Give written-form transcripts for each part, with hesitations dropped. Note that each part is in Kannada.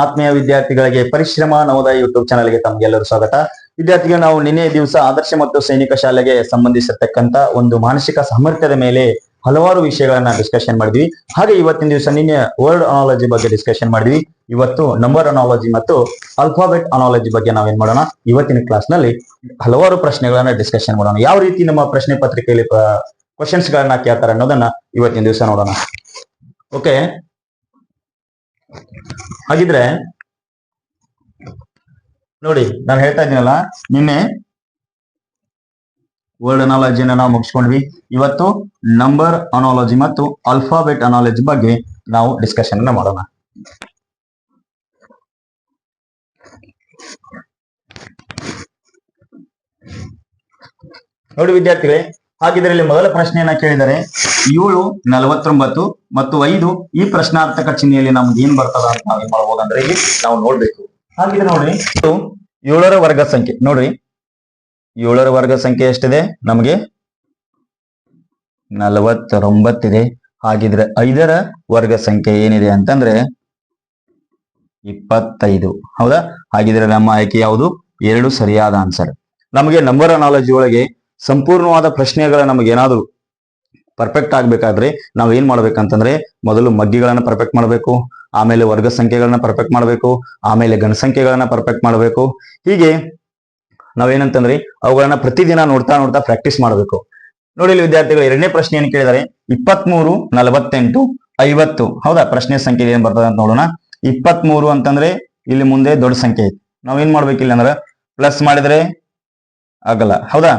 ಆತ್ಮೀಯ ವಿದ್ಯಾರ್ಥಿಗಳಿಗೆ ಪರಿಶ್ರಮ ನವೋದಯ ಯೂಟ್ಯೂಬ್ ಚಾನಲ್ಗೆ ತಮಗೆಲ್ಲರೂ ಸ್ವಾಗತ. ವಿದ್ಯಾರ್ಥಿಗಳು, ನಾವು ನಿನ್ನೆ ದಿವಸ ಆದರ್ಶ ಮತ್ತು ಸೈನಿಕ ಶಾಲೆಗೆ ಸಂಬಂಧಿಸಿರ್ತಕ್ಕಂತ ಒಂದು ಮಾನಸಿಕ ಸಾಮರ್ಥ್ಯದ ಮೇಲೆ ಹಲವಾರು ವಿಷಯಗಳನ್ನ ಡಿಸ್ಕಷನ್ ಮಾಡಿದ್ವಿ. ಹಾಗೆ ಇವತ್ತಿನ ದಿವಸ ನಿನ್ನೆ ವರ್ಡ್ ಅನಾಲಜಿ ಬಗ್ಗೆ ಡಿಸ್ಕಷನ್ ಮಾಡಿದ್ವಿ. ಇವತ್ತು ನಂಬರ್ ಅನಾಲಜಿ ಮತ್ತು ಆಲ್ಫಾಬೆಟ್ ಅನಾಲಜಿ ಬಗ್ಗೆ ನಾವೇನ್ ಮಾಡೋಣ, ಇವತ್ತಿನ ಕ್ಲಾಸ್ ನಲ್ಲಿ ಹಲವಾರು ಪ್ರಶ್ನೆಗಳನ್ನ ಡಿಸ್ಕಷನ್ ಮಾಡೋಣ. ಯಾವ ರೀತಿ ನಮ್ಮ ಪ್ರಶ್ನೆ ಪತ್ರಿಕೆಯಲ್ಲಿ ಕ್ವಶನ್ಸ್ ಗಳನ್ನ ಕೇಳ್ತಾರೆ ಅನ್ನೋದನ್ನ ಇವತ್ತಿನ ದಿವಸ ನೋಡೋಣ. ಓಕೆ, ಹಾಗಿದ್ರೆ ನೋಡಿ, ನಾನು ಹೇಳ್ತಾ ಇದ್ದೀನಲ್ಲ, ನಿನ್ನೆ ವರ್ಡ್ ಅನಾಲಜಿನ ನಾವು ಮುಗಿಸ್ಕೊಂಡ್ವಿ. ಇವತ್ತು ನಂಬರ್ ಅನಾಲಜಿ ಮತ್ತು ಆಲ್ಫಾಬೆಟ್ ಅನಾಲಜಿ ಬಗ್ಗೆ ನಾವು ಡಿಸ್ಕಷನ್ ಮಾಡೋಣ. ನೋಡಿ ವಿದ್ಯಾರ್ಥಿಗಳೇ, ಹಾಗಿದ್ರೆ ಇಲ್ಲಿ ಮೊದಲ ಪ್ರಶ್ನೆಯನ್ನ ಕೇಳಿದರೆ 7, 49 ಮತ್ತು 5 ಈ ಪ್ರಶ್ನಾರ್ಥಕ ಚಿಹ್ನೆಯಲ್ಲಿ ನಮ್ಗೆ ಏನ್ ಬರ್ತದ ಅಂತ ನಾವೇನ್ ಮಾಡ್ಬೋದು ಅಂದ್ರೆ ಇಲ್ಲಿ ನಾವು ನೋಡ್ಬೇಕು. ಹಾಗಿದ್ರೆ ನೋಡ್ರಿ, 7ರ ವರ್ಗ ಸಂಖ್ಯೆ ನೋಡ್ರಿ, 7ರ ವರ್ಗ ಸಂಖ್ಯೆ ಎಷ್ಟಿದೆ? ನಮಗೆ 49 ಇದೆ. ಹಾಗಿದ್ರೆ 5ರ ವರ್ಗ ಸಂಖ್ಯೆ ಏನಿದೆ ಅಂತಂದ್ರೆ 25. ಹೌದಾ? ಹಾಗಿದ್ರೆ ನಮ್ಮ ಆಯ್ಕೆ ಯಾವುದು? 2 ಸರಿಯಾದ ಆನ್ಸರ್. ನಮಗೆ ನಂಬರ್ ಅನಾಲಜಿ ಒಳಗೆ ಸಂಪೂರ್ಣವಾದ ಪ್ರಶ್ನೆಗಳ ನಮಗೆ ಏನಾದ್ರು ಪರ್ಫೆಕ್ಟ್ ಆಗ್ಬೇಕಾದ್ರೆ ನಾವ್ ಏನ್ ಮಾಡ್ಬೇಕಂತಂದ್ರೆ, ಮೊದಲು ಮಗ್ಗಿಗಳನ್ನ ಪರ್ಫೆಕ್ಟ್ ಮಾಡಬೇಕು, ಆಮೇಲೆ ವರ್ಗ ಸಂಖ್ಯೆಗಳನ್ನ ಪರ್ಫೆಕ್ಟ್ ಮಾಡಬೇಕು, ಆಮೇಲೆ ಗಣಸಂಖ್ಯೆಗಳನ್ನ ಪರ್ಫೆಕ್ಟ್ ಮಾಡಬೇಕು. ಹೀಗೆ ನಾವೇನಂತಂದ್ರೆ ಅವುಗಳನ್ನ ಪ್ರತಿದಿನ ನೋಡ್ತಾ ನೋಡ್ತಾ ಪ್ರಾಕ್ಟೀಸ್ ಮಾಡಬೇಕು. ನೋಡಿ ಇಲ್ಲಿ ವಿದ್ಯಾರ್ಥಿಗಳು, ಎರಡನೇ ಪ್ರಶ್ನೆ ಏನ್ ಕೇಳಿದಾರೆ, 23, 48, 50. ಹೌದಾ? ಪ್ರಶ್ನೆ ಸಂಖ್ಯೆ ಏನ್ ಬರ್ತದೆ ಅಂತ ನೋಡೋಣ. 23 ಅಂತಂದ್ರೆ ಇಲ್ಲಿ ಮುಂದೆ ದೊಡ್ಡ ಸಂಖ್ಯೆ ಐತಿ. ನಾವೇನ್ ಮಾಡ್ಬೇಕಿಲ್ಲ ಅಂದ್ರೆ ಪ್ಲಸ್ ಮಾಡಿದ್ರೆ ಆಗಲ್ಲ. ಹೌದಾ?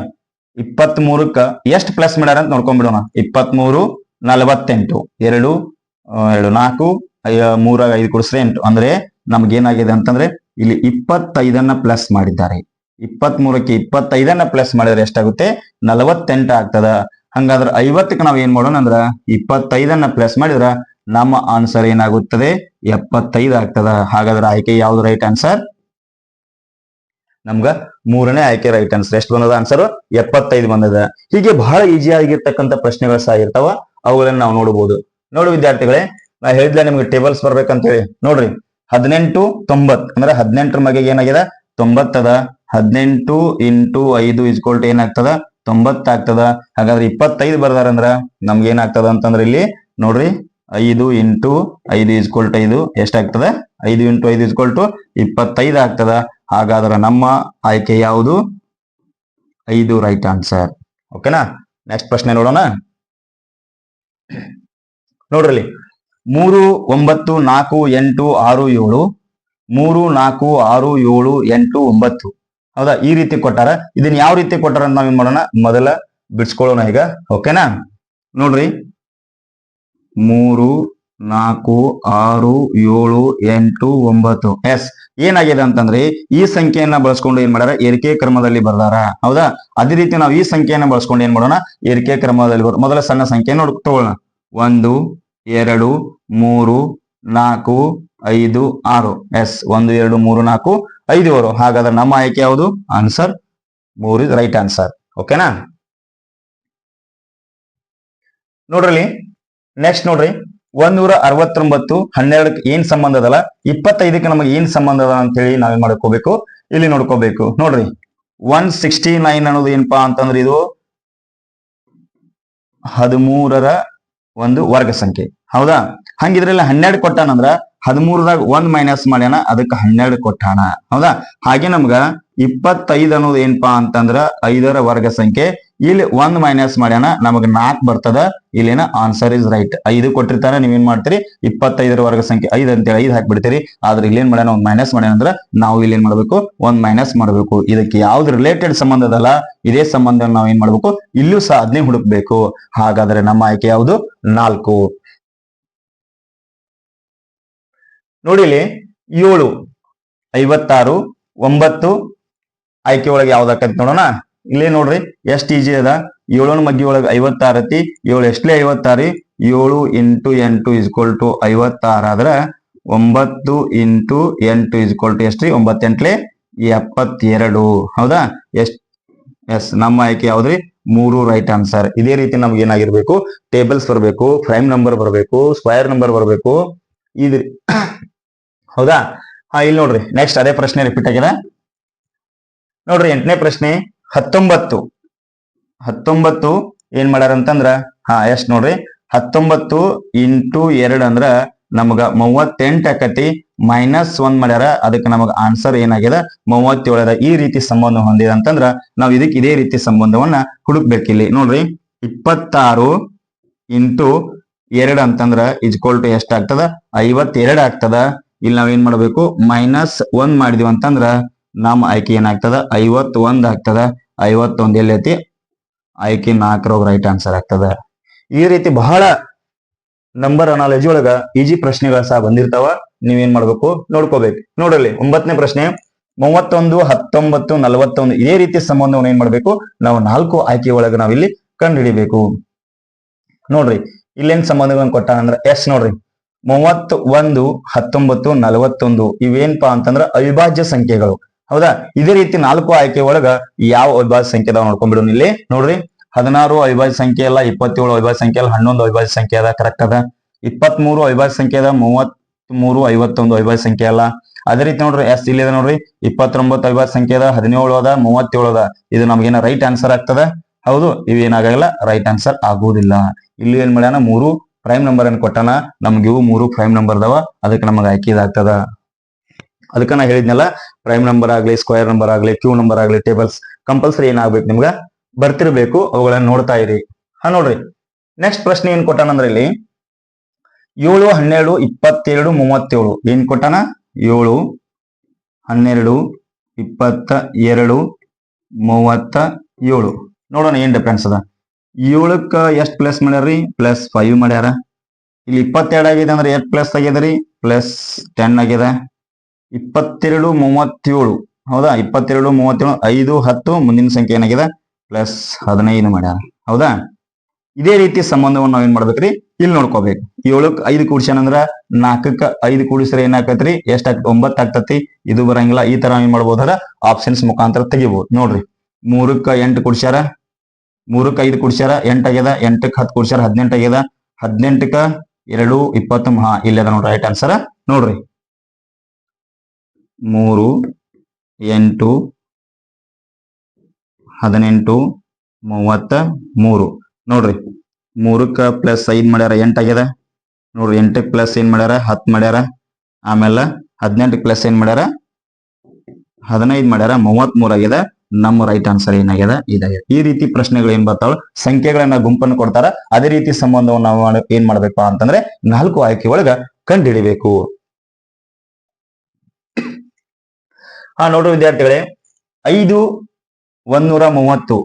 23ಕ್ಕ ಎಷ್ಟು ಪ್ಲಸ್ ಮಾಡ್ಯಾರ ಅಂತ ನೋಡ್ಕೊಂಡ್ಬಿಡೋಣ. 23, 48, 2, 4, 3, 5 ಕೂಡಿಸ್ರೆ 8. ಅಂದ್ರೆ ನಮ್ಗೆ ಏನಾಗಿದೆ ಅಂತಂದ್ರೆ ಇಲ್ಲಿ 25ಅನ್ನ ಪ್ಲಸ್ ಮಾಡಿದ್ದಾರೆ. 23ಕ್ಕೆ 25ಅನ್ನ ಪ್ಲಸ್ ಮಾಡಿದ್ರೆ ಎಷ್ಟಾಗುತ್ತೆ? 48 ಆಗ್ತದ. ಹಂಗಾದ್ರೆ 50ಕ್ಕೆ ನಾವ್ ಏನ್ ಮಾಡೋಣ ಅಂದ್ರ 25ಅನ್ನ ಪ್ಲಸ್ ಮಾಡಿದ್ರ ನಮ್ಮ ಆನ್ಸರ್ ಏನಾಗುತ್ತದೆ? 75 ಆಗ್ತದ. ಹಾಗಾದ್ರೆ ಆಯ್ಕೆ ಯಾವ್ದು ರೈಟ್ ಆನ್ಸರ್? ನಮ್ಗ 3ನೇ ಆಯ್ಕೆ ರೈಟ್ ಆನ್ಸರ್. ಎಷ್ಟು ಬಂದದ ಆನ್ಸರ್? 75 ಬಂದದ. ಹೀಗೆ ಬಹಳ ಈಜಿ ಆಗಿರ್ತಕ್ಕಂಥ ಪ್ರಶ್ನೆಗಳು ಸಹ ಇರ್ತಾವ, ಅವುಗಳನ್ನ ನಾವು ನೋಡಬಹುದು. ನೋಡಿ ವಿದ್ಯಾರ್ಥಿಗಳೇ, ನಾ ಹೇಳಿದ್ಲ ನಿಮ್ಗೆ ಟೇಬಲ್ಸ್ ಬರ್ಬೇಕಂತ ಹೇಳಿ. ನೋಡ್ರಿ, 18, 90 ಅಂದ್ರೆ 18ರ ಮಗೆ ಏನಾಗ್ಯದ? 90 ಅದ. 18 × 5 = ಏನಾಗ್ತದ? 90 ಆಗ್ತದ. ಹಾಗಾದ್ರೆ 25 ಬರ್ದಾರಂದ್ರ ನಮ್ಗೆ ಏನಾಗ್ತದ ಅಂತಂದ್ರೆ ಇಲ್ಲಿ ನೋಡ್ರಿ, 5 × 5 = 5 ಎಷ್ಟಾಗ್ತದ? 5 × 5 = 25 ಆಗ್ತದ. ಹಾಗಾದ್ರೆ ನಮ್ಮ ಆಯ್ಕೆ ಯಾವುದು? 5 ರೈಟ್ ಆನ್ಸರ್. ಓಕೆನಾ? ನೆಕ್ಸ್ಟ್ ಪ್ರಶ್ನೆ ನೋಡೋಣ. ನೋಡ್ರಿ, 3, 9, 4, 8, 6, 7, 3, 4, 6, 7, 8, 9. ಹೌದಾ? ಈ ರೀತಿ ಕೊಟ್ಟಾರ. ಇದನ್ನ ಯಾವ ರೀತಿ ಕೊಟ್ಟಾರ ಅಂತ ನಾವೇನ್ ಮಾಡೋಣ, ಮೊದಲ ಬಿಡ್ಸ್ಕೊಳ್ಳೋಣ ಈಗ. ಓಕೆನಾ? ನೋಡ್ರಿ, 3, 4, 6, 7, 8, 9. ಎಸ್, ಏನಾಗಿದೆ ಅಂತಂದ್ರೆ ಈ ಸಂಖ್ಯೆಯನ್ನ ಬಳಸ್ಕೊಂಡು ಏನ್ ಮಾಡ್ಯಾರ? ಏರಿಕೆ ಕ್ರಮದಲ್ಲಿ ಬರ್ದಾರ. ಹೌದಾ? ಅದೇ ರೀತಿ ನಾವು ಈ ಸಂಖ್ಯೆಯನ್ನ ಬಳಸ್ಕೊಂಡು ಏನ್ ಮಾಡೋಣ? ಏರಿಕೆ ಕ್ರಮದಲ್ಲಿ ಮೊದಲ ಸಣ್ಣ ಸಂಖ್ಯೆ ತಗೊಳ್ಳೋಣ. 1, 2, 3, 4, 5, 6. ಎಸ್, 1, 2, 3, 4, 5 ಅವರು. ಹಾಗಾದ್ರೆ ನಮ್ಮ ಆಯ್ಕೆ ಯಾವುದು? Answer 3 is right answer. ಓಕೆನಾ? ನೋಡ್ರಿ, ನೆಕ್ಸ್ಟ್ ನೋಡ್ರಿ, 169, 12ಕ್ಕೆ ಏನ್ ಸಂಬಂಧ ಅದಲ್ಲ, 25ಕ್ಕೆ ನಮಗೆ ಏನ್ ಸಂಬಂಧ ಅದ ಅಂತ ಹೇಳಿ ನಾವೇನ್ ಮಾಡ್ಕೋಬೇಕು? ಇಲ್ಲಿ ನೋಡ್ಕೋಬೇಕು. ನೋಡ್ರಿ, 169 ಅನ್ನೋದು ಏನಪ್ಪಾ ಅಂತಂದ್ರೆ ಇದು 13ರ ಒಂದು ವರ್ಗ ಸಂಖ್ಯೆ. ಹೌದಾ? ಹಂಗಿದ್ರಲ್ಲಿ 12 ಕೊಟ್ಟಾನಂದ್ರ 13ದಾಗ 1 ಮೈನಸ್ ಮಾಡ್ಯಾನ, ಅದಕ್ಕೆ 12 ಕೊಟ್ಟಾನ. ಹೌದಾ? ಹಾಗೆ ನಮ್ಗ 25 ಅನ್ನೋದು ಏನಪ್ಪಾ ಅಂತಂದ್ರ 5ರ ವರ್ಗ ಸಂಖ್ಯೆ. ಇಲ್ಲಿ 1 ಮೈನಸ್ ಮಾಡ್ಯಾನ, ನಮಗ್ 4 ಬರ್ತದ. ಇಲ್ಲಿನ ಆನ್ಸರ್ ಇಸ್ ರೈಟ್. 5 ಕೊಟ್ಟಿರ್ತಾರ, ನೀವೇನ್ ಮಾಡ್ತೀರಿ? 25ರ ವರ್ಗ ಸಂಖ್ಯೆ 5 ಅಂತೇಳಿ 5 ಹಾಕ್ಬಿಡ್ತೀರಿ. ಆದ್ರೆ ಇಲ್ಲೇನ್ ಮಾಡ್ಯಾನ? 1 ಮೈನಸ್ ಮಾಡ್ಯಾನ ಅಂದ್ರ ನಾವು ಇಲ್ಲಿ ಏನ್ ಮಾಡ್ಬೇಕು? 1 ಮೈನಸ್ ಮಾಡ್ಬೇಕು. ಇದಕ್ಕೆ ಯಾವ್ದು ರಿಲೇಟೆಡ್ ಸಂಬಂಧ ಅದಲ್ಲ, ಇದೇ ಸಂಬಂಧ ನಾವ್ ಏನ್ ಮಾಡ್ಬೇಕು? ಇಲ್ಲೂ ಸಹ ಅದನ್ನೇ ಹುಡುಕ್ಬೇಕು. ಹಾಗಾದ್ರೆ ನಮ್ಮ ಆಯ್ಕೆ ಯಾವುದು? 4. ನೋಡಿ, ಇಲ್ಲಿ 7, 56, 9 ಆಯ್ಕೆ ಒಳಗೆ ಯಾವ್ದಾಕತ್ ನೋಡೋಣ. ಇಲ್ಲೇ ನೋಡ್ರಿ, ಎಷ್ಟು ಈಜಿ ಅದ. 7ನ ಮಗ್ಗಿ ಒಳಗೆ 56 ಐತಿ. 7 ಎಷ್ಟಲೇ 56? 7 × 8 = 56 ಆದ್ರ 9 × 8 ಎಷ್ಟ್ರಿ? 9 8 72. ಹೌದಾ? ಎಸ್, ನಮ್ಮ ಆಯ್ಕೆ ಯಾವ್ದ್ರಿ? 3 ರೈಟ್ ಆನ್ಸರ್. ಇದೇ ರೀತಿ ನಮ್ಗೆ ಏನಾಗಿರ್ಬೇಕು? ಟೇಬಲ್ಸ್ ಬರಬೇಕು, ಪ್ರೈಮ್ ನಂಬರ್ ಬರಬೇಕು, ಸ್ಕ್ವೇರ್ ನಂಬರ್ ಬರಬೇಕು. ಹೌದಾ. ಇಲ್ಲಿ ನೋಡ್ರಿ ನೆಕ್ಸ್ಟ್ ಅದೇ ಪ್ರಶ್ನೆ ರಿಪೀಟ್ ಆಗಿದೆ ನೋಡ್ರಿ. 8ನೇ ಪ್ರಶ್ನೆ 19 ಏನ್ ಮಾಡ್ಯಾರ ಅಂತಂದ್ರ ಎಷ್ಟ್ ನೋಡ್ರಿ 19 ಇಂಟು 2 ಅಂದ್ರ ನಮಗ 38 ಆಕತಿ. -1 ಮಾಡ್ಯಾರ, ಅದಕ್ಕೆ ನಮಗ ಆನ್ಸರ್ ಏನಾಗ್ಯದ 37 ಈ ರೀತಿ ಸಂಬಂಧ ಹೊಂದಿದೆ ಅಂತಂದ್ರ ನಾವ್ ಇದಕ್ಕೆ ಇದೇ ರೀತಿ ಸಂಬಂಧವನ್ನ ಹುಡುಕ್ಬೇಕಿಲ್ಲಿ ನೋಡ್ರಿ. 26 ಇಂಟು 2 ಅಂತಂದ್ರ = ಎಷ್ಟ್ ಆಗ್ತದ 52 ಆಗ್ತದ. ಇಲ್ಲಿ ನಾವ್ ಏನ್ ಮಾಡ್ಬೇಕು -1 ಮಾಡಿದಿವಿ ಅಂತಂದ್ರ ನಮ್ಮ ಆಯ್ಕೆ ಏನಾಗ್ತದ 51 ಆಗ್ತದ. 51 ಎಲ್ಲೈತಿ ಆಯ್ಕೆ 4 ರೈಟ್ ಆನ್ಸರ್ ಆಗ್ತದ. ಈ ರೀತಿ ಬಹಳ ನಂಬರ್ ಅನಾಲಜಿ ಒಳಗ ಈಜಿ ಪ್ರಶ್ನೆಗಳು ಸಹ ಬಂದಿರ್ತಾವ. ನೀವೇನ್ ಮಾಡ್ಬೇಕು ನೋಡ್ಕೋಬೇಕು. ನೋಡ್ರಲ್ಲಿ 9ನೇ ಪ್ರಶ್ನೆ 31, 19, 41 ಇದೇ ರೀತಿ ಸಂಬಂಧವನ್ನು ಏನ್ ಮಾಡ್ಬೇಕು ನಾವು 4 ಆಯ್ಕೆ ಒಳಗ ನಾವಿಲ್ಲಿ ಕಂಡು ಹಿಡಿಬೇಕು. ನೋಡ್ರಿ ಇಲ್ಲೇನ್ ಸಂಬಂಧಗಳನ್ನು ಕೊಟ್ಟ ಅಂದ್ರೆ ಎಸ್ ನೋಡ್ರಿ 31, 19, 41 ಇವೇನ್ಪಾ ಅಂತಂದ್ರ ಅವಿಭಾಜ್ಯ ಸಂಖ್ಯೆಗಳು. ಹೌದಾ. ಇದೇ ರೀತಿ 4 ಆಯ್ಕೆ ಒಳಗ ಯಾವ ಅವಿಭಾಜ್ಯ ಸಂಖ್ಯೆ ಅದಾವ ನೋಡ್ಕೊಂಡ್ಬಿಡೋಣ. ಇಲ್ಲಿ ನೋಡ್ರಿ 16 ಅವಿಭಾಜ್ಯ ಸಂಖ್ಯೆ ಅಲ್ಲ, 27 ಅವಿಭಾಜ್ಯ ಸಂಖ್ಯೆ ಅಲ್ಲ, 11 ಅವಿಭಾಜ್ಯ ಸಂಖ್ಯೆ ಅದ ಕರೆಕ್ಟ್ ಅದ. 23 ಅವಿಭಾಜ್ಯ ಸಂಖ್ಯೆ ಅದ, 33, 51 ಅವಿಭಾಜ್ಯ ಸಂಖ್ಯೆ ಅಲ್ಲ. ಅದೇ ರೀತಿ ನೋಡ್ರಿ ಎಸ್ ಇಲ್ಲಿ ಇದೆ ನೋಡ್ರಿ 29 ಅವಿಭಾಜ್ಯ ಸಂಖ್ಯೆ ಅದ, 17 ಅದ, 37 ಅದ. ಇದು ನಮ್ಗೇನ ರೈಟ್ ಆನ್ಸರ್ ಆಗ್ತದ. ಹೌದು, ಇವೇನಾಗಲ್ಲ ರೈಟ್ ಆನ್ಸರ್ ಆಗುವುದಿಲ್ಲ. ಇಲ್ಲಿ ಏನ್ ಮಾಡ್ಯಾನ 3 ಪ್ರೈಮ್ ನಂಬರ್ ಅನ್ನು ಕೊಟ್ಟಾನ. ನಮ್ಗೆ ಇವು 3 ಪ್ರೈಮ್ ನಂಬರ್ ಅದಾವ, ಅದಕ್ಕೆ ನಮಗ ಆಯ್ಕೆ ಇದಾಗ್ತದ. ಅದಕ್ಕೆ ನಾ ಹೇಳಿದ್ನಲ್ಲ ಪ್ರೈಮ್ ನಂಬರ್ ಆಗ್ಲಿ, ಸ್ಕ್ವೇರ್ ನಂಬರ್ ಆಗ್ಲಿ, ಕ್ಯೂ ನಂಬರ್ ಆಗ್ಲಿ, ಟೇಬಲ್ಸ್ ಕಂಪಲ್ಸರಿ ಏನಾಗ್ಬೇಕು ನಿಮ್ಗ ಬರ್ತಿರ್ಬೇಕು. ಅವುಗಳನ್ನ ನೋಡ್ತಾ ಇರಿ. ನೋಡ್ರಿ ನೆಕ್ಸ್ಟ್ ಪ್ರಶ್ನೆ ಏನ್ ಕೊಟ್ಟಾನಂದ್ರೆ ಇಲ್ಲಿ 7, 12, 22, 37 ಏನ್ ಕೊಟ್ಟಾನ 7, 12, 22, 37 ನೋಡೋಣ ಏನ್ ಡಿಫ್ರೆನ್ಸ್ ಅದ. 7ಕ್ಕ ಎಷ್ಟ್ ಪ್ಲಸ್ ಮಾಡ್ಯಾರ್ರಿ +5 ಮಾಡ್ಯಾರ. ಇಲ್ಲಿ 22 ಆಗಿದೆ ಅಂದ್ರೆ ಎಷ್ಟು ಪ್ಲಸ್ ಆಗ್ಯದ್ರಿ +10 ಆಗ್ಯದ. 22, 37 ಹೌದಾ. 22, 37 5, 10 ಮುಂದಿನ ಸಂಖ್ಯೆ ಏನಾಗಿದೆ +15 ಮಾಡ್ಯಾರ. ಹೌದಾ. ಇದೇ ರೀತಿ ಸಂಬಂಧವನ್ನು ನಾವ್ ಏನ್ ಮಾಡ್ಬೇಕ್ರಿ ಇಲ್ಲಿ ನೋಡ್ಕೋಬೇಕು. 7ಕ್ಕ 5 ಕೂಡ್ಸ್ಯಾನ ಅಂದ್ರ 4ಕ್ಕ 5 ಕೂಡಿಸ್ರೆ ಏನಾಕತ್ರಿ ಎಷ್ಟ್ 9 ಆಗ್ತತಿ. ಇದು ಬರಂಗಿಲ್ಲ. ಈ ತರ ಏನ್ ಮಾಡ್ಬೋದ್ರ ಆಪ್ಷನ್ಸ್ ಮುಖಾಂತರ ತೆಗಿಬಹುದು. ನೋಡ್ರಿ 3ಕ್ಕ 8 ಕೂಡ್ಸ್ಯಾರ, 3ಕ್ಕ 5 ಕೂಡ್ಸ್ಯಾರ 8 ಆಗ್ಯದ. 8ಕ್ಕ 10 ಕೂಡ್ಸ್ಯಾರ 18 ಆಗ್ಯದ. 18ಕ್ಕ 2, 20 ಇಲ್ಲದ ನೋಡ್ರಿ ರೈಟ್ ಆನ್ಸರ್. ನೋಡ್ರಿ 3, 8, 18, 33 ನೋಡ್ರಿ 3ಕ್ಕ +5 ಮಾಡ್ಯಾರ 8 ಆಗ್ಯದ. ನೋಡ್ರಿ 8ಕ್ಕ ಪ್ಲಸ್ ಏನ್ ಮಾಡ್ಯಾರ 10 ಮಾಡ್ಯಾರ. ಆಮೇಲೆ 18ಕ್ಕ ಪ್ಲಸ್ ಏನ್ ಮಾಡ್ಯಾರ 15 ಮಾಡ್ಯಾರ. 33 ಆಗ್ಯದ. ನಮ್ಮ ರೈಟ್ ಆನ್ಸರ್ ಏನಾಗ್ಯದ ಇದಾಗ್ಯದ. ಈ ರೀತಿ ಪ್ರಶ್ನೆಗಳು ಏನ್ ಬರ್ತಾವ ಸಂಖ್ಯೆಗಳನ್ನ ಗುಂಪನ್ನು ಕೊಡ್ತಾರ. ಅದೇ ರೀತಿ ಸಂಬಂಧವನ್ನು ನಾವು ಏನ್ ಮಾಡ್ಬೇಕಪ್ಪ ಅಂತಂದ್ರೆ 4 ಆಯ್ಕೆ ಒಳಗ ಕಂಡು ಹಿಡಿಬೇಕು. ನೋಡ್ರಿ ವಿದ್ಯಾರ್ಥಿಗಳೇ 5, 130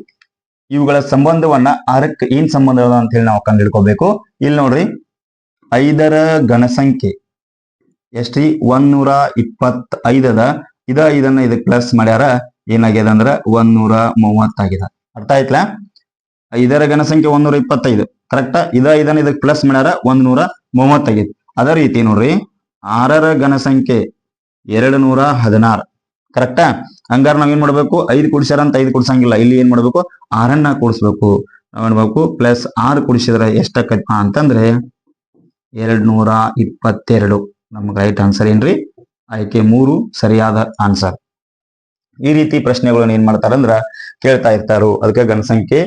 ಇವುಗಳ ಸಂಬಂಧವನ್ನ 6ಕ್ಕೆ ಏನ್ ಸಂಬಂಧ ಅದ ಅಂತ ಹೇಳಿ ನಾವು ಕಂಡು ಹಿಡ್ಕೋಬೇಕು. ಇಲ್ಲಿ ನೋಡ್ರಿ 5ರ ಘನಸಂಖ್ಯೆ ಎಷ್ಟ್ರಿ 125 ಅದ. ಇದ 5ನ್ನ ಇದಕ್ ಪ್ಲಸ್ ಮಾಡ್ಯಾರ ಏನಾಗ್ಯದ ಅಂದ್ರ 130 ಆಗಿದೆ. ಅರ್ಥ ಆಯ್ತಲ್ಲ. 5ರ ಘನಸಂಖ್ಯೆ 125 ಕರೆಕ್ಟ್. ಇದ 5ನ್ನ ಇದಕ್ ಪ್ಲಸ್ ಮಾಡ್ಯಾರ 130 ಆಗಿದೆ. ಅದೇ ರೀತಿ ನೋಡ್ರಿ 6ರ ಘನಸಂಖ್ಯೆ 216 ಕರೆಕ್ಟಾ. ಹಂಗಾರ ನಾವ್ ಏನ್ ಮಾಡ್ಬೇಕು 5 ಕೂಡಿಸ್ಯಾರ ಅಂತ 5 ಕೂಡ್ಸಂಗಿಲ್ಲ. ಇಲ್ಲಿ ಏನ್ ಮಾಡ್ಬೇಕು 6ನ್ನ ಕೂಡಿಸ್ಬೇಕು. ನಾವ್ ಮಾಡ್ಬೇಕು +6 ಕೂಡಿಸಿದ್ರೆ ಎಷ್ಟಾಕೈತಪ್ಪ ಅಂತಂದ್ರೆ 222. ನಮ್ಗೆ ರೈಟ್ ಆನ್ಸರ್ ಏನ್ರಿ ಆಯ್ಕೆ 3 ಸರಿಯಾದ ಆನ್ಸರ್. ಈ ರೀತಿ ಪ್ರಶ್ನೆಗಳನ್ನ ಏನ್ ಮಾಡ್ತಾರಂದ್ರ ಕೇಳ್ತಾ ಇರ್ತಾರು. ಅದಕ್ಕೆ ಘನಸಂಖ್ಯೆ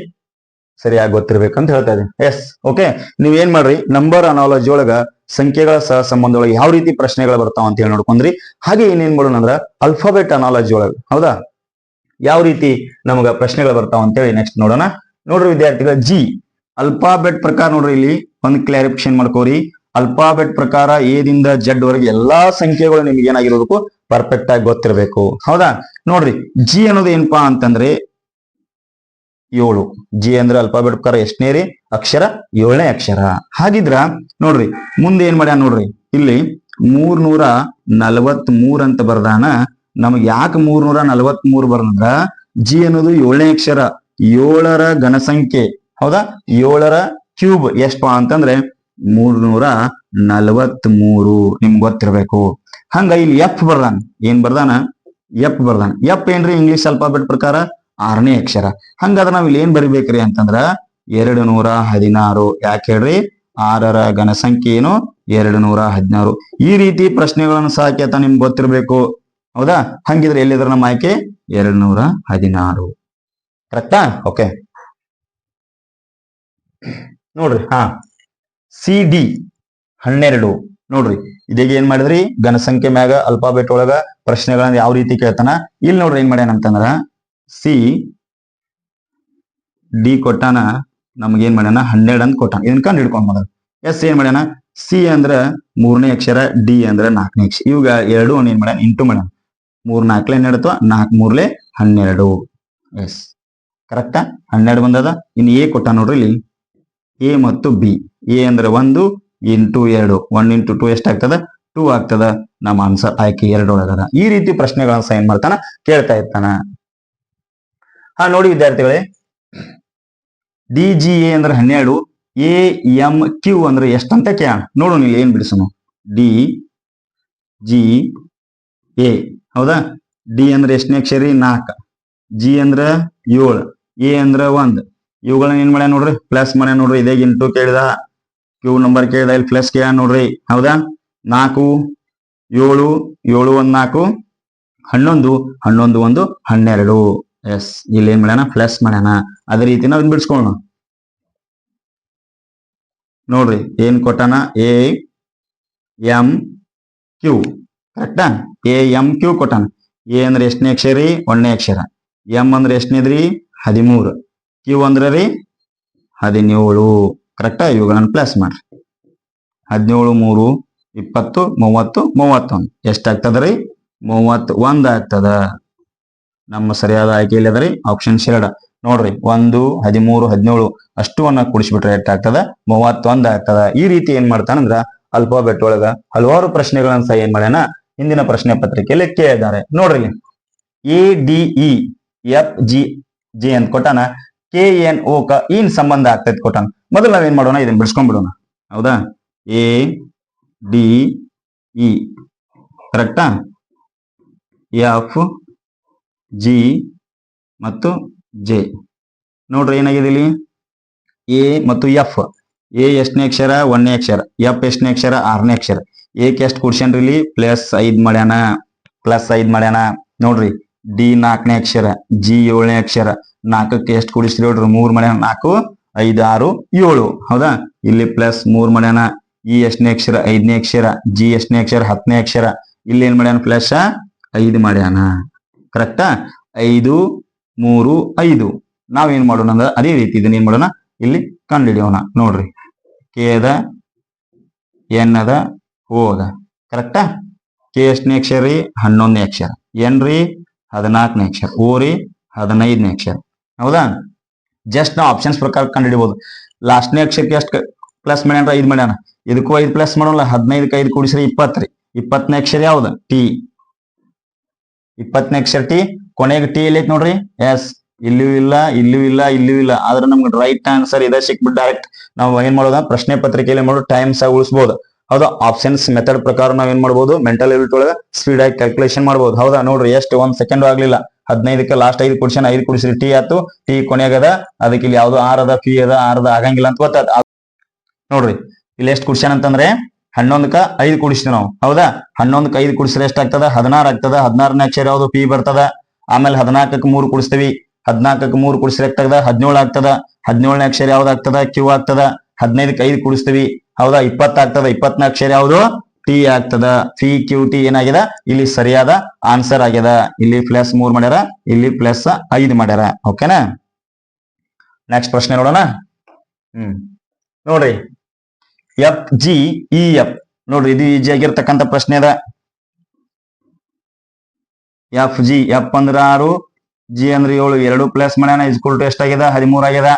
ಸರಿಯಾಗಿ ಗೊತ್ತಿರ್ಬೇಕಂತ ಹೇಳ್ತಾ ಇದ್ದೀನಿ. Yes okay. ನೀವ್ ಏನ್ ಮಾಡ್ರಿ ನಂಬರ್ ಅನಾಲಜಿ ಒಳಗ ಸಂಖ್ಯೆಗಳ ಸಹ ಸಂಬಂಧ ಒಳಗೆ ಯಾವ ರೀತಿ ಪ್ರಶ್ನೆಗಳು ಬರ್ತಾವ ಅಂತ ಹೇಳಿ ನೋಡ್ಕೊಂಡ್ರಿ. ಹಾಗೆ ಏನೇನ್ ಮಾಡೋಣ ಅಂದ್ರ ಅಲ್ಫಾಬೆಟ್ ಅನಾಲಜಿ ಒಳಗ ಹೌದಾ ಯಾವ ರೀತಿ ನಮಗ ಪ್ರಶ್ನೆಗಳು ಬರ್ತಾವ ಅಂತ ಹೇಳಿ ನೆಕ್ಸ್ಟ್ ನೋಡೋಣ. ನೋಡ್ರಿ ವಿದ್ಯಾರ್ಥಿಗಳ ಜಿ ಅಲ್ಫಾಬೆಟ್ ಪ್ರಕಾರ ನೋಡ್ರಿ ಇಲ್ಲಿ ಒಂದು ಕ್ಲಾರಿಫಿಕೇಶನ್ ಮಾಡ್ಕೋರಿ. ಅಲ್ಫಾಬೆಟ್ ಪ್ರಕಾರ ಎದಿಂದ Z ವರೆಗೆ ಎಲ್ಲಾ ಸಂಖ್ಯೆಗಳು ನಿಮ್ಗೆ ಏನಾಗಿರ್ಬೇಕು ಪರ್ಫೆಕ್ಟ್ ಆಗಿ ಗೊತ್ತಿರಬೇಕು. ಹೌದಾ. ನೋಡ್ರಿ ಜಿ ಅನ್ನೋದು ಏನಪ್ಪಾ ಅಂತಂದ್ರೆ 7. ಜಿ ಅಂದ್ರೆ ಅಲ್ಫಾಬೆಟ್ ಪ್ರಕಾರ ಎಷ್ಟನೇ ರೀ ಅಕ್ಷರ 7ನೇ ಅಕ್ಷರ. ಹಾಗಿದ್ರ ನೋಡ್ರಿ ಮುಂದೆ ಏನ್ ಮಾಡ್ಯಾನ ನೋಡ್ರಿ ಇಲ್ಲಿ 343 ಅಂತ ಬರ್ದಾನ. ನಮ್ಗೆ ಯಾಕೆ 343 ಬರ್ದಂದ್ರ ಜಿ ಅನ್ನೋದು 7ನೇ ಅಕ್ಷರ. 7ರ ಘನಸಂಖ್ಯೆ ಹೌದಾ 7ರ ಕ್ಯೂಬ್ ಎಷ್ಟಪಾ ಅಂತಂದ್ರೆ 343 ನಿಮ್ಗೆ ಗೊತ್ತಿರ್ಬೇಕು. ಹಂಗ ಇಲ್ಲಿ ಎಫ್ ಬರ್ದಾನ. ಏನ್ ಬರ್ದಾನ ಎಫ್ ಬರ್ದಾನ. ಎಫ್ ಏನ್ರಿ ಇಂಗ್ಲಿಷ್ ಅಲ್ಫಾಬೆಟ್ ಪ್ರಕಾರ 6ನೇ ಅಕ್ಷರ. ಹಂಗಾದ್ರೆ ನಾವ್ ಇಲ್ಲಿ ಏನ್ ಬರಿಬೇಕ್ರಿ ಅಂತಂದ್ರ 216. ಯಾಕೆ ಹೇಳ್ರಿ 6ರ ಘನಸಂಖ್ಯೆ ಏನು 216. ಈ ರೀತಿ ಪ್ರಶ್ನೆಗಳನ್ನು ಸಹ ಕೇಳ್ತಾ ನಿಮ್ಗೆ ಗೊತ್ತಿರಬೇಕು. ಹೌದಾ? ಹಂಗಿದ್ರೆ ಎಲ್ಲಿದ್ರ ನಮ್ಮ ಆಯ್ಕೆ 216. ಕರೆಕ್ಟಾ? ಓಕೆ ನೋಡ್ರಿ. ಸಿ ಡಿ 12 ನೋಡ್ರಿ. ಇದೀಗ ಏನ್ ಮಾಡಿದ್ರಿ, ಘನಸಂಖ್ಯೆ ಮ್ಯಾಗ ಅಲ್ಫಾಬೆಟ್ ಒಳಗ ಪ್ರಶ್ನೆಗಳನ್ನ ಯಾವ ರೀತಿ ಕೇಳ್ತಾನ. ಇಲ್ಲಿ ನೋಡ್ರಿ ಏನ್ ಮಾಡ್ಯಾನ ಅಂತಂದ್ರ ಸಿ ಡಿ ಕೊಟ್ಟಾನ, ನಮ್ಗೆ ಏನ್ ಮಾಡ್ಯಾನ 12 ಅಂತ ಕೊಟ್ಟಾನ. ಇದನ್ನ ಕಂಡು ಹಿಡ್ಕೊಂಡ್ ಮೊದಲು. ಎಸ್ ಏನ್ ಮಾಡ್ಯಾನ, ಸಿ ಅಂದ್ರ 3ನೇ ಅಕ್ಷರ, ಡಿ ಅಂದ್ರ 4ನೇ ಅಕ್ಷರ. ಇವಾಗ ಎರಡು ಏನ್ ಮಾಡ್ಯಾನ ಇಂಟು ಮಾಡ್ಯಾನ. 3 4 ಏನಾಡ್ತು, 4 3 12. ಎಸ್ ಕರೆಕ್ಟಾ? 12 ಬಂದದ. ಇನ್ನು ಎ ಕೊಟ್ಟ ನೋಡ್ರಿ ಇಲ್ಲಿ, ಎ ಮತ್ತು ಬಿ. ಎ ಅಂದ್ರೆ 1 ಇಂಟು 2, 1 ಇಂಟು 2 ಎಷ್ಟಾಗ್ತದ, 2 ಆಗ್ತದ. ನಮ್ಮ ಆನ್ಸರ್ ಆಯ್ಕೆ 2 ಒಳಗದ. ಈ ರೀತಿ ಪ್ರಶ್ನೆಗಳನ್ನ ಸಹ ಏನ್ ಮಾಡ್ತಾನ, ಕೇಳ್ತಾ ಇರ್ತಾನ. ನೋಡಿ ವಿದ್ಯಾರ್ಥಿಗಳೇ, ಡಿ ಜಿ ಎ ಅಂದ್ರೆ 12, ಎ ಎಂ ಕ್ಯೂ ಅಂದ್ರೆ ಎಷ್ಟಂತ ಕೇಳೋಣ. ನೋಡೋಣ ಇಲ್ಲಿ ಏನ್ ಬಿಡಿಸೋಣ. ಡಿ ಜಿ ಎ ಹೌದಾ? ಡಿ ಅಂದ್ರೆ ಎಷ್ಟನೇ ಅಕ್ಷರಿ, 4. ಜಿ ಅಂದ್ರ 7, ಎ ಅಂದ್ರ 1. ಇವುಗಳನ್ನ ಏನ್ ಮಾಡ್ಯಾನ ನೋಡ್ರಿ, ಪ್ಲಸ್ ಮಾಡ್ಯಾನ ನೋಡ್ರಿ. ಇದೇ ಇಂಟು ಕೇಳಿದ, ಕ್ಯೂ ನಂಬರ್ ಕೇಳಿದ, ಇಲ್ಲಿ ಪ್ಲಸ್ ಕೇಳ ನೋಡ್ರಿ. ಹೌದಾ? 4 7 7 1 4 11 11 1 12. ಎಸ್ ಇಲ್ಲಿ ಏನ್ ಮಾಡ್ಯಾನ, ಪ್ಲಸ್ ಮಾಡ್ಯಾನ. ಅದೇ ರೀತಿ ನಾವು ಇನ್ ಬಿಡಿಸ್ಕೊಳ್ಳೋಣ ನೋಡ್ರಿ. ಏನ್ ಕೊಟ್ಟಾನ, ಎ ಎಂ ಕ್ಯೂ. ಕರೆಕ್ಟಾ? ಎ ಎಂ ಕ್ಯೂ ಕೊಟ್ಟಾನ. ಎ ಅಂದ್ರೆ ಎಷ್ಟನೇ ಅಕ್ಷರಿ, 1ನೇ ಅಕ್ಷರ. ಎಂ ಅಂದ್ರೆ ಎಷ್ಟನೇದ್ರಿ, 13. ಕ್ಯೂ ಅಂದ್ರೆ ರೀ 17. ಕರೆಕ್ಟಾ? ಇವುಗಳನ್ನ ಪ್ಲಸ್ ಮಾಡ್ರಿ. 17 3 20 30 31 ಎಷ್ಟಾಗ್ತದ್ರಿ, 31 ಆಗ್ತದ. ನಮ್ಮ ಸರಿಯಾದ ಆಯ್ಕೆ ಇಲ್ಲಿ ಅದರಿ ಆಪ್ಷನ್ 2 ನೋಡ್ರಿ. 1 13 17 ಅಷ್ಟುವನ್ನ ಕೂಡಿಸ್ಬಿಟ್ರೆ ಎಷ್ಟಾಗ್ತದ, 31 ಆಗ್ತದ. ಈ ರೀತಿ ಏನ್ ಮಾಡ್ತಾನಂದ್ರ ಅಲ್ಫಾಬೆಟ್ ಒಳಗ ಹಲವಾರು ಪ್ರಶ್ನೆಗಳನ್ನ ಸಹ ಏನ್ ಮಾಡ್ಯಾನ, ಹಿಂದಿನ ಪ್ರಶ್ನೆ ಪತ್ರಿಕೆಯಲ್ಲಿ ಕೇಳಿದ್ದಾರೆ. ನೋಡ್ರಿ, A D E F G G ಅಂತ ಕೊಟ್ಟಾನ. ಕೆ ಎನ್ ಓ ಕ ಏನ್ ಸಂಬಂಧ ಆಗ್ತೈತಿ ಕೊಟ್ಟಾನ. ಮೊದಲು ನಾವೇನ್ ಮಾಡೋಣ, ಇದನ್ನ ಬಿಡಿಸ್ಕೊಂಡ್ಬಿಡೋಣ. ಹೌದಾ? ಎ ಡಿ ಇ ಕರೆಕ್ಟಾ, ಎಫ್ ಜಿ ಮತ್ತು ಜೆ. ನೋಡ್ರಿ ಏನಾಗಿದೆ ಇಲ್ಲಿ, ಎ ಮತ್ತು ಎಫ್. ಎ ಎಷ್ಟನೇ ಅಕ್ಷರ, 1ನೇ ಅಕ್ಷರ. ಎಫ್ ಎಷ್ಟನೇ ಅಕ್ಷರ, 6ನೇ ಅಕ್ಷರ. ಎಕ್ಕೆ ಎಷ್ಟು ಕೂಡ್ಸ್ಯಾನ್ರಿ ಇಲ್ಲಿ, +5 ಮಾಡ್ಯಾನ. +5 ಮಾಡ್ಯಾನ. ನೋಡ್ರಿ, ಡಿ 4ನೇ ಅಕ್ಷರ, ಜಿ 7ನೇ ಅಕ್ಷರ. 4ಕ್ಕೆ ಎಷ್ಟು ಕೂಡಿಸ್ರಿ ನೋಡ್ರಿ, 3 ಮಾಡ್ಯಾನ. 4 5 6 7. ಹೌದಾ? ಇಲ್ಲಿ +3 ಮಾಡ್ಯಾನ. ಇ ಎಷ್ಟನೇ ಅಕ್ಷರ, 5ನೇ ಅಕ್ಷರ. ಜಿ ಎಷ್ಟನೇ ಅಕ್ಷರ, 10ನೇ ಅಕ್ಷರ. ಇಲ್ಲಿ ಏನ್ ಮಾಡ್ಯಾನ, +5 ಮಾಡ್ಯಾನ. ಕರೆಕ್ಟಾ? 5 3 5. ನಾವೇನ್ ಮಾಡೋಣ ಅಂದ್ರೆ ಅದೇ ರೀತಿ ಇದನ್ನ ಏನ್ ಮಾಡೋಣ, ಇಲ್ಲಿ ಕಂಡು ಹಿಡಿಯೋಣ. ನೋಡ್ರಿ, ಕೆ ಅದ, ಎನ್ ಅದ, ಓ ಅದ. ಕರೆಕ್ಟಾ? ಕೆ ಎಷ್ಟನೇ ಅಕ್ಷರ ರೀ, 11ನೇ ಅಕ್ಷರ. ಎನ್ ರೀ 14ನೇ ಅಕ್ಷರ. ಓ ರೀ 15ನೇ ಅಕ್ಷರ. ಹೌದಾ? ಜಸ್ಟ್ ನಾವು ಆಪ್ಷನ್ಸ್ ಪ್ರಕಾರ ಕಂಡು ಹಿಡಿಬಹುದು. ಲಾಸ್ಟ್ನೇ ಅಕ್ಷರಕ್ಕೆ ಎಷ್ಟು ಪ್ಲಸ್ ಮಾಡ್ಯಾನ, 5 ಮಾಡ್ಯಾನ. ಇದಕ್ಕೂ 5 ಪ್ಲಸ್ ಮಾಡೋಲ್ಲ. 15ಕ್ಕೆ 5 ಕೂಡಿಸ್ರಿ 20 ರೀ. 20ನೇ ಅಕ್ಷರ ಯಾವ್ದು, ಟಿ. 20ನೇ ಅಕ್ಷರ ಟಿ. ಕೊನೆಗೆ ಟಿ ಎಲ್ಲಿ ಐತಿ ನೋಡ್ರಿ. ಎಸ್ ಇಲ್ಲೂ ಇಲ್ಲ, ಇಲ್ಲೂ ಇಲ್ಲ, ಇಲ್ಲೂ ಇಲ್ಲ. ಆದ್ರೆ ನಮ್ಗೆ ರೈಟ್ ಆನ್ಸರ್ ಇದೆ ಸಿಕ್ಬಿಟ್ಟು ಡೈರೆಕ್ಟ್ ನಾವು ಏನ್ ಮಾಡೋದ, ಪ್ರಶ್ನೆ ಪತ್ರಿಕೆಯಲ್ಲಿ ಮಾಡೋದು ಟೈಮ್ ಸಹ ಉಳಿಸಬಹುದು. ಹೌದಾ? ಆಪ್ಷನ್ಸ್ ಮೆಥಡ್ ಪ್ರಕಾರ ನಾವ್ ಏನ್ ಮಾಡ್ಬೋದು, ಮೆಂಟಲ್ ಎಬಿಲಿಟಿ ಒಳಗ ಸ್ಪೀಡ್ ಆಗಿ ಕ್ಯಾಲ್ಕುಲೇಷನ್ ಮಾಡ್ಬೋದು. ಹೌದಾ? ನೋಡ್ರಿ, ಎಷ್ಟು 1 ಸೆಕೆಂಡ್ ಆಗ್ಲಿಲ್ಲ. 15ಕ್ಕೆ ಲಾಸ್ಟ್ 5 ಕೂಡಿಸಿ 5 ಕೂಡಿಸ್ರಿ ಟಿ ಆಯ್ತು. ಟಿ ಕೊನೆಗದ. ಅದಕ್ಕೆ ಇಲ್ಲಿ ಯಾವ್ದು ಆರ್ ಅದ, ಫಿ ಅದ, ಆರ್ ಅದ ಆಗಂಗಿಲ್ಲ ಅಂತ ಗೊತ್ತಾದ. ನೋಡ್ರಿ, ಇಲ್ಲಿ ಎಷ್ಟು ಕೂಡ್ಸ್ಯಾನ ಅಂತಂದ್ರೆ 11ಕ್ಕೆ 5 ಕೂಡಿಸ್ತೀವಿ ನಾವು. ಹೌದಾ? 11ಕ್ಕೆ 5 ಕೂಡಿಸ್ರೆ ಎಷ್ಟಾಗ್ತದ, 16 ಆಗ್ತದ. 16ನೇ ಅಕ್ಷರ ಯಾವ್ದು, ಪಿ ಬರ್ತದ. ಆಮೇಲೆ 14ಕ್ಕೆ 3 ಕೂಡಿಸ್ತೀವಿ. 14ಕ್ಕೆ 3 ಕೂಡಿಸ್ರೆ ಎಷ್ಟಾಗ್ತದ, 17 ಆಗ್ತದ. 17ನೇ ಅಕ್ಷರ ಯಾವ್ದಾಗ್ತದ, ಕ್ಯೂ ಆಗ್ತದ. 15ಕ್ಕೆ 5 ಕೂಡಿಸ್ತೀವಿ. ಹೌದಾ? 20 ಆಗ್ತದ. 20ನೇ ಅಕ್ಷರ ಯಾವುದು, ಟಿ ಆಗ್ತದ. ಪಿ ಕ್ಯೂ ಟಿ ಏನಾಗ್ಯದ, ಇಲ್ಲಿ ಸರಿಯಾದ ಆನ್ಸರ್ ಆಗ್ಯದ. ಇಲ್ಲಿ +3 ಮಾಡ್ಯಾರ, ಇಲ್ಲಿ +5 ಮಾಡ್ಯಾರ. ಓಕೆನಾ? ನೆಕ್ಸ್ಟ್ ಪ್ರಶ್ನೆ ನೋಡೋಣ. ನೋಡ್ರಿ, ಎಫ್ ಜಿ ಇ ಎಫ್. ನೋಡ್ರಿ, ಇದು ಈಜಿ ಆಗಿರ್ತಕ್ಕಂಥ ಪ್ರಶ್ನೆ ಅದ. ಎಫ್ ಜಿ, ಎಫ್ ಅಂದ್ರೆ 6, ಜಿ ಅಂದ್ರೆ 7. 2 ಪ್ಲಸ್ ಮಾಡ್ಯಾನ, = ಎಷ್ಟಾಗ್ಯದ, 13 ಆಗ್ಯದ.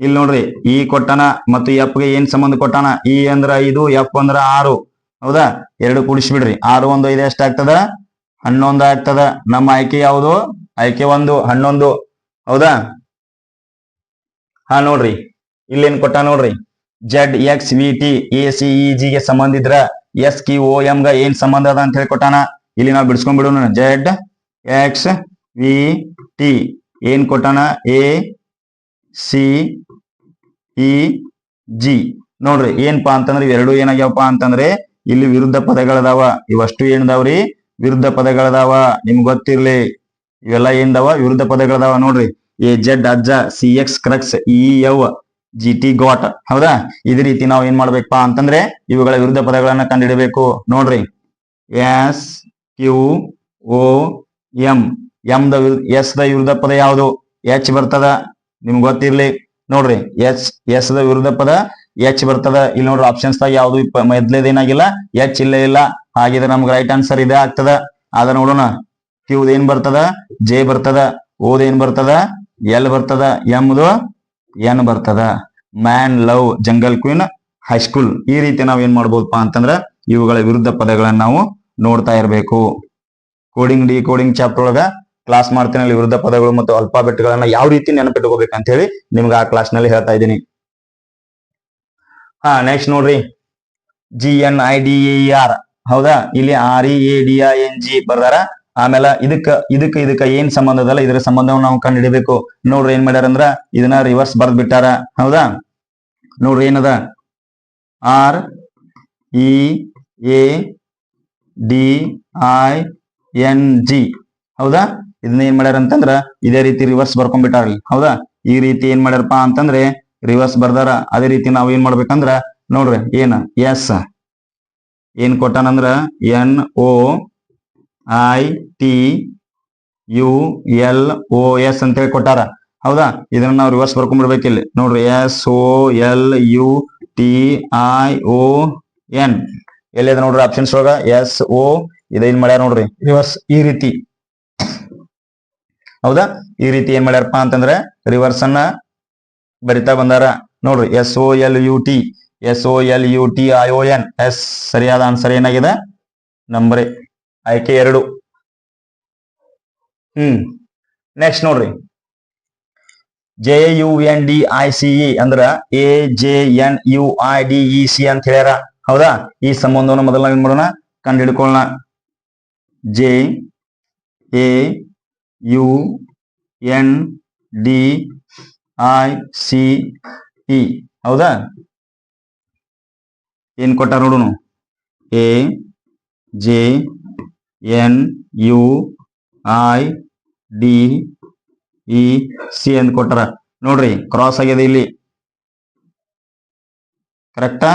ಇಲ್ಲಿ ನೋಡ್ರಿ, ಇ ಕೊಟ್ಟಾನ ಮತ್ತು ಎಫ್ ಗೆ ಏನ್ ಸಂಬಂಧ ಕೊಟ್ಟಾನ. ಇ ಅಂದ್ರ 5, ಎಫ್ ಅಂದ್ರ 6. ಹೌದಾ? 2 ಕೂಡಿಸ್ಬಿಡ್ರಿ. 6 1 5 ಎಷ್ಟಾಗ್ತದ, 11 ಆಗ್ತದ. ನಮ್ಮ ಆಯ್ಕೆ ಯಾವುದು, ಆಯ್ಕೆ 1 11. ಹೌದಾ? ನೋಡ್ರಿ, ಇಲ್ಲೇನ್ ಕೊಟ್ಟ ನೋಡ್ರಿ, Z X V T A C E G ಗೆ ಸಂಬಂಧ ಇದ್ರ ಎಸ್ ಕಿ ಓ ಎಂ ಗ ಏನ್ ಸಂಬಂಧ ಅದ ಅಂತ ಹೇಳಿ ಕೊಟ್ಟಾನ. ಇಲ್ಲಿ ನಾವು ಬಿಡಿಸ್ಕೊಂಡ್ಬಿಡೋಣ. ಜೆಡ್ ಎಕ್ಸ್ ವಿ ಟಿ ಏನ್ ಕೊಟ್ಟಾನ, ಎ ಸಿ ಇ ಜಿ. ನೋಡ್ರಿ ಏನಪ್ಪಾ ಅಂತಂದ್ರೆ ಇವೆರಡು ಏನಾಗ್ಯಾವಪ್ಪ ಅಂತಂದ್ರೆ ಇಲ್ಲಿ ವಿರುದ್ಧ ಪದಗಳದಾವ. ಇವಷ್ಟು ಏನದಾವ್ರಿ ವಿರುದ್ಧ ಪದಗಳದಾವ. ನಿಮ್ಗೆ ಗೊತ್ತಿರ್ಲಿ ಇವೆಲ್ಲ ಏನದಾವ ವಿರುದ್ಧ ಪದಗಳದಾವ. ನೋಡ್ರಿ ಎ ಜೆಡ್ ಅಜ್ಜ, ಸಿ ಎಕ್ಸ್ ಕ್ರಕ್ಸ್, ಇ ಯವ್, ಜಿ ಟಿ ಗಾಟ್. ಹೌದಾ, ಇದೇ ರೀತಿ ನಾವು ಏನ್ ಮಾಡ್ಬೇಕಪ್ಪ ಅಂತಂದ್ರೆ ಇವುಗಳ ವಿರುದ್ಧ ಪದಗಳನ್ನ ಕಂಡುಹಿಡಬೇಕು. ನೋಡ್ರಿ S Q O M, S ದ ವಿರುದ್ಧ ಪದ ಯಾವುದು? ಎಚ್ ಬರ್ತದ. ನಿಮ್ಗೆ ಗೊತ್ತಿರ್ಲಿ ನೋಡ್ರಿ ಎಸ್ ದ ವಿರುದ್ಧ ಪದ ಎಚ್ ಬರ್ತದ. ಇಲ್ಲಿ ನೋಡ್ರಿ ಆಪ್ಷನ್ಸ್ ದಾಗ ಯಾವ್ದು ಮೊದ್ಲೇದೇನಾಗಿಲ್ಲ, ಎಚ್ ಇಲ್ಲೇ ಇಲ್ಲ. ಹಾಗಿದ್ರೆ ನಮ್ಗೆ ರೈಟ್ ಆನ್ಸರ್ ಇದೇ ಆಗ್ತದ. ಆದ ನೋಡೋಣ, ಕ್ಯೂದ್ ಏನ್ ಬರ್ತದ? ಜೆ ಬರ್ತದ. ಓದ್ ಏನ್ ಬರ್ತದ? ಎಲ್ ಬರ್ತದ. ಎಂದು ಎನ್ ಬರ್ತದ. Man, love, jungle queen, high school. ಈ ರೀತಿ ನಾವ್ ಏನ್ ಮಾಡ್ಬೋದಪ್ಪ ಅಂತಂದ್ರ ಇವುಗಳ ವಿರುದ್ಧ ಪದಗಳನ್ನ ನಾವು ನೋಡ್ತಾ ಇರಬೇಕು. ಕೋಡಿಂಗ್ ಡಿ ಕೋಡಿಂಗ್ ಚಾಪ್ಟರ್ ಒಳಗ ಕ್ಲಾಸ್ ಮಾಡ್ತೀನಿ. ಅಲ್ಲಿ ವಿರುದ್ಧ ಪದಗಳು ಮತ್ತು ಅಲ್ಫಾಬೆಟ್ ಗಳನ್ನ ಯಾವ ರೀತಿ ನೆನಪಿಟ್ಕೋಬೇಕಂತ ಹೇಳಿ ನಿಮ್ಗೆ ಆ ಕ್ಲಾಸ್ ನಲ್ಲಿ ಹೇಳ್ತಾ ಇದ್ದೀನಿ. ನೆಕ್ಸ್ಟ್ ನೋಡ್ರಿ GNIDER. ಹೌದಾ, ಇಲ್ಲಿ READING ಬರ್ದಾರ. ಆಮೇಲೆ ಇದಕ್ಕ ಏನ್ ಸಂಬಂಧ ಅದಲ್ಲ, ಇದ್ರ ಸಂಬಂಧವನ್ನು ನಾವು ಕಂಡು ಹಿಡಿಬೇಕು. ನೋಡ್ರಿ ಏನ್ ಮಾಡ್ಯಾರ ಅಂದ್ರ ಇದನ್ನ ರಿವರ್ಸ್ ಬರ್ದ್ ಬಿಟ್ಟಾರ. ಹೌದಾ, ನೋಡ್ರಿ ಏನದ READING. ಹೌದಾ, ಇದನ್ನ ಏನ್ ಮಾಡ್ಯಾರ ಅಂತಂದ್ರ ಇದೇ ರೀತಿ ರಿವರ್ಸ್ ಬರ್ಕೊಂಡ್ಬಿಟ್ಟಾರ್ಲಿ. ಹೌದಾ, ಈ ರೀತಿ ಏನ್ ಮಾಡ್ಯಾರಪ್ಪ ಅಂತಂದ್ರೆ ರಿವರ್ಸ್ ಬರ್ದಾರ. ಅದೇ ರೀತಿ ನಾವು ಏನ್ ಮಾಡ್ಬೇಕಂದ್ರ ನೋಡ್ರಿ ಏನ್ ಎಸ್ ಏನ್ ಕೊಟ್ಟಾನಂದ್ರ NOITULOS ಅಂತೇಳಿ ಕೊಟ್ಟಾರ. ಹೌದಾ, ಇದನ್ನ ನಾವು ರಿವರ್ಸ್ ಬರ್ಕೊಂಡ್ಬಿಡ್ಬೇಕು. ಇಲ್ಲಿ ನೋಡ್ರಿ SOLUTION ಎಲ್ಲಿದೆ ನೋಡ್ರಿ ಆಪ್ಷನ್ಸ್ ಒಳಗ SO ಇದೇನ್ ಮಾಡ್ಯಾರ ನೋಡ್ರಿ ರಿವರ್ಸ್ ಈ ರೀತಿ. ಹೌದಾ, ಈ ರೀತಿ ಏನ್ ಮಾಡ್ಯಾರಪ್ಪ ಅಂತಂದ್ರೆ ರಿವರ್ಸ್ ಅನ್ನ ಬರಿತಾ ಬಂದಾರ. ನೋಡ್ರಿ SOLUTION. ಸರಿಯಾದ ಆನ್ಸರ್ ಏನಾಗಿದೆ? ನಂಬರ್ ಆಯ್ಕೆ 2. ನೆಕ್ಸ್ಟ್ ನೋಡ್ರಿ JUNDICE ಅಂದ್ರ AJNUIDEC ಅಂತ ಹೇಳ್ಯಾರ. ಹೌದಾ, ಈ ಸಂಬಂಧವನ್ನು ಮೊದಲ ಏನ್ ಮಾಡೋಣ ಕಂಡು ಹಿಡ್ಕೊಳ್ಳೋಣ. JAUNDICE. ಹೌದಾ, ಏನ್ ಕೊಟ್ಟಾರ ನೋಡುನು AJNUIDEC ಅಂತ ಕೊಟ್ಟಾರ. ನೋಡ್ರಿ ಕ್ರಾಸ್ ಆಗ್ಯದ ಇಲ್ಲಿ. ಕರೆಕ್ಟಾ?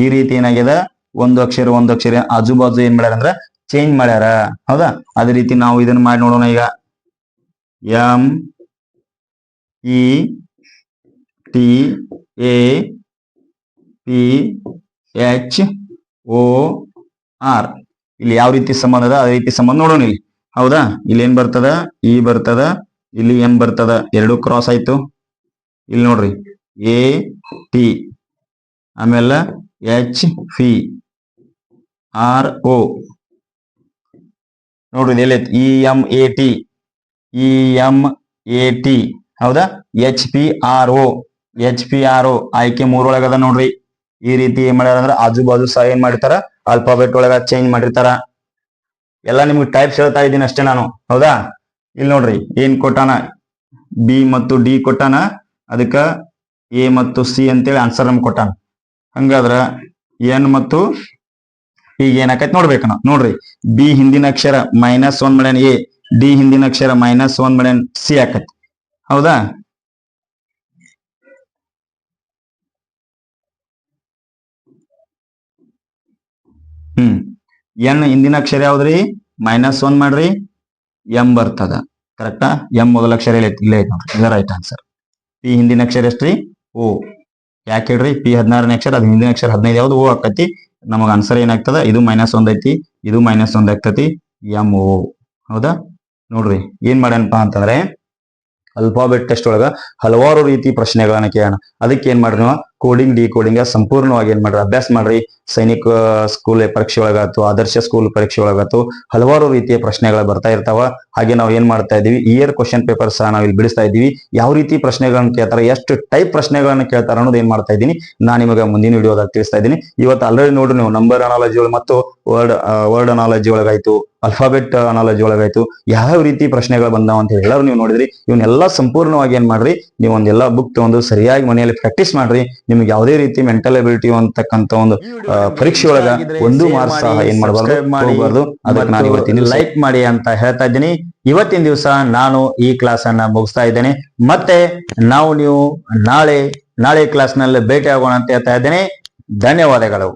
ಈ ರೀತಿ ಏನಾಗ್ಯದ ಒಂದು ಅಕ್ಷರ ಆಜು ಬಾಜು ಏನ್ ಮಾಡ್ಯಾರ ಅಂದ್ರ ಚೇಂಜ್ ಮಾಡ್ಯಾರ. ಹೌದಾ, ಅದೇ ರೀತಿ ನಾವು ಇದನ್ನ ಮಾಡಿ ನೋಡೋಣ. ಈಗ METAPHOR ಇಲ್ಲಿ ಯಾವ ರೀತಿ ಸಂಬಂಧ ಅದ ಅದೇ ರೀತಿ ಸಂಬಂಧ ನೋಡೋಣ ಇಲ್ಲಿ. ಹೌದಾ, ಇಲ್ಲಿ ಏನ್ ಬರ್ತದ? ಇ ಬರ್ತದ, ಇಲ್ಲಿ ಎಂ ಬರ್ತದ. ಎರಡು ಕ್ರಾಸ್ ಆಯ್ತು. ಇಲ್ಲಿ ನೋಡ್ರಿ AT ಆಮೇಲೆ HFRO. ನೋಡ್ರಿ ಎಲ್ಲೈತಿ EMAT. ಹೌದಾ, HPRO ಆಯ್ಕೆ 3 ಒಳಗದ ನೋಡ್ರಿ. ಈ ರೀತಿ ಏನ್ ಮಾಡ್ಯಾರ ಅಂದ್ರ ಆಜು ಬಾಜು ಸಹ ಏನ್ ಮಾಡಿರ್ತಾರ ಆಲ್ಫಾಬೆಟ್ ಒಳಗ ಚೇಂಜ್ ಮಾಡಿರ್ತಾರ. ಎಲ್ಲ ನಿಮ್ಗೆ ಟೈಪ್ಸ್ ಹೇಳ್ತಾ ಇದ್ದೀನಿ ಅಷ್ಟೇ ನಾನು. ಹೌದಾ, ಇಲ್ಲಿ ನೋಡ್ರಿ ಏನ್ ಕೊಟ್ಟಾನ? B ಮತ್ತು D ಕೊಟ್ಟಾನ. ಅದಕ್ಕ A ಮತ್ತು C ಅಂತೇಳಿ ಆನ್ಸರ್ ನಮ್ಗೆ ಕೊಟ್ಟಾನ. ಹಂಗಾದ್ರ N ಮತ್ತು ಈಗ ಏನಾಕೈತಿ ನೋಡ್ಬೇಕ ನಾವು. ನೋಡ್ರಿ B ಹಿಂದಿನ ಅಕ್ಷರ -1 ಮಾಡ್ಯಾನ A, D ಹಿಂದಿನ ಅಕ್ಷರ -1 ಮಾಡ್ಯಾನ C ಆಕೈತಿ. ಹೌದಾ, N ಹಿಂದಿನ ಅಕ್ಷರ ಯಾವ್ದ್ರಿ? -1 ಮಾಡ್ರಿ, M ಬರ್ತದ. ಕರೆಕ್ಟಾ? M ಮೊದಲ ಅಕ್ಷರ ಇಲ್ಲೇ ಐತಿ ನೋಡ್ರಿ. ಇದ ರೈಟ್ ಆನ್ಸರ್. P ಹಿಂದಿನ ಅಕ್ಷರ ಎಷ್ಟ್ರಿ? O. ಯಾಕೆ ಹೇಳ್ರಿ? P 16ನೇ ಅಕ್ಷರ, ಅದ್ ಹಿಂದಿನ ಅಕ್ಷರ 15 ಯಾವ್ದು? O ಆಕತಿ. ನಮಗ ಆನ್ಸರ್ ಏನಾಗ್ತದ? ಇದು -1 ಐತಿ, ಇದು -1 ಆಗ್ತತಿ. MO. ಹೌದಾ, ನೋಡ್ರಿ ಏನ್ ಮಾಡ್ಯಾನಪ್ಪ ಅಂತಂದ್ರೆ ಅಲ್ಫಾಬೆಟ್ ಟೆಸ್ಟ್ ಒಳಗ ಹಲವಾರು ರೀತಿ ಪ್ರಶ್ನೆಗಳನ್ನ ಕೇಳೋಣ. ಅದಕ್ಕೆ ಏನ್ ಮಾಡ್ರಿ ನೀವು ಕೋಡಿಂಗ್ ಡಿ ಕೋಡಿಂಗ್ ಸಂಪೂರ್ಣವಾಗಿ ಏನ್ ಮಾಡ್ರಿ ಅಭ್ಯಾಸ ಮಾಡ್ರಿ. ಸೈನಿಕ ಸ್ಕೂಲ್ ಪರೀಕ್ಷೆ ಒಳಗಾತು, ಆದರ್ಶ ಸ್ಕೂಲ್ ಪರೀಕ್ಷೆ ಒಳಗಾತು ಹಲವಾರು ರೀತಿಯ ಪ್ರಶ್ನೆಗಳು ಬರ್ತಾ ಇರ್ತಾವ. ಹಾಗೆ ನಾವು ಏನ್ ಮಾಡ್ತಾ ಇದೀವಿ, ಇಯರ್ ಕ್ವಶನ್ ಪೇಪರ್ ಸಹ ನಾವು ಇಲ್ಲಿ ಬಿಡಿಸ್ತಾ ಇದೀವಿ. ಯಾವ ರೀತಿ ಪ್ರಶ್ನೆಗಳನ್ನ ಕೇಳ್ತಾರೆ, ಎಷ್ಟು ಟೈಪ್ ಪ್ರಶ್ನೆಗಳನ್ನ ಕೇಳ್ತಾರೆ ಅನ್ನೋದು ಏನ್ ಮಾಡ್ತಾ ಇದ್ದೀನಿ ನಾನು ನಿಮಗೆ ಮುಂದಿನ ವಿಡಿಯೋದಾಗ ತಿಳಿಸ್ತಾ ಇದ್ದೀನಿ. ಇವತ್ತು ಆಲ್ರೆಡಿ ನೋಡ್ರಿ ನೀವು ನಂಬರ್ ಅನಾಲಜಿ ಒಳಗೆ ಮತ್ತು ವರ್ಡ್ ಅನಾಲಜಿ ಒಳಗಾಯ್ತು, ಅಲ್ಫಾಬೆಟ್ ಅನಾಲಜಿ ಒಳಗಾಯ್ತು, ಯಾವ ರೀತಿ ಪ್ರಶ್ನೆಗಳು ಬಂದಾವ ಅಂತ ಹೇಳಿ ಎಲ್ಲರೂ ನೀವು ನೋಡಿದ್ರಿ. ಇವನ್ನೆಲ್ಲ ಸಂಪೂರ್ಣವಾಗಿ ಏನ್ ಮಾಡ್ರಿ, ನೀವು ಒಂದೆಲ್ಲ ಬುಕ್ ತಗೊಂಡು ಸರಿಯಾಗಿ ಮನೆಯಲ್ಲಿ ಪ್ರಾಕ್ಟೀಸ್ ಮಾಡ್ರಿ. ನಿಮ್ಗೆ ಯಾವುದೇ ರೀತಿ ಮೆಂಟಲ್ ಎಬಿಲಿಟಿ ಅಂತಕ್ಕಂಥ ಒಂದು ಪರೀಕ್ಷೆ ಒಳಗ ಒಂದು ಮಾರ್ಕ್ಸ್ ಸಹ ಏನ್ ಮಾಡಬಾರ್ದು. ಅದಕ್ಕೆ ನಾನು ಇವತ್ತಿನ ಲೈಕ್ ಮಾಡಿ ಅಂತ ಹೇಳ್ತಾ ಇದ್ದೀನಿ. ಇವತ್ತಿನ ದಿವಸ ನಾನು ಈ ಕ್ಲಾಸ್ ಅನ್ನ ಮುಗಿಸ್ತಾ ಇದ್ದೇನೆ. ಮತ್ತೆ ನೀವು ನಾಳೆ ಕ್ಲಾಸ್ ನಲ್ಲಿ ಭೇಟಿ ಆಗೋಣ ಅಂತ ಹೇಳ್ತಾ ಇದ್ದೇನೆ. ಧನ್ಯವಾದಗಳು.